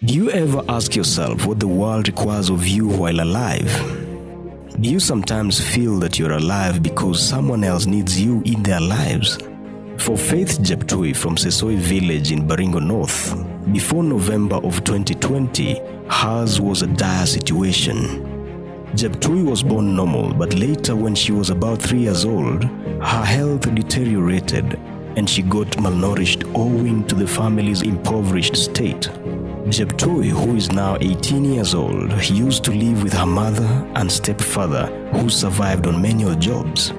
Do you ever ask yourself what the world requires of you while alive? Do you sometimes feel that you're alive because someone else needs you in their lives? For Faith Jeptui from Sesoi village in Baringo North, before November of 2020, hers was a dire situation. Jeptui was born normal, but later when she was about 3 years old, her health deteriorated and she got malnourished owing to the family's impoverished state. Jeptui, who is now 18 years old, used to live with her mother and stepfather who survived on manual jobs.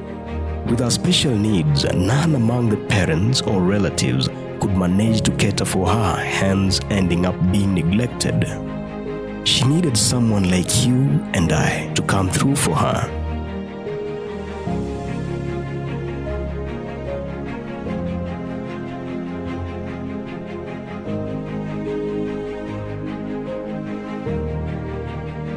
With her special needs, none among the parents or relatives could manage to cater for her, hence ending up being neglected. She needed someone like you and I to come through for her.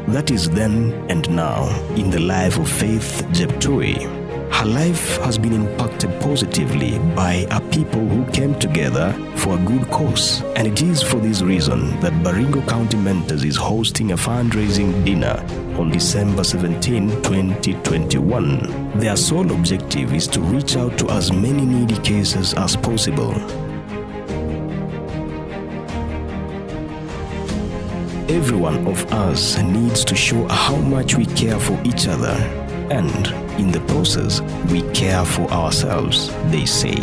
That is then and now in the life of Faith Jeptui. Her life has been impacted positively by a people who came together for a good cause. And it is for this reason that Baringo County Mentors is hosting a fundraising dinner on December 17, 2021. Their sole objective is to reach out to as many needy cases as possible. Every one of us needs to show how much we care for each other, and in the process, we care for ourselves, they say.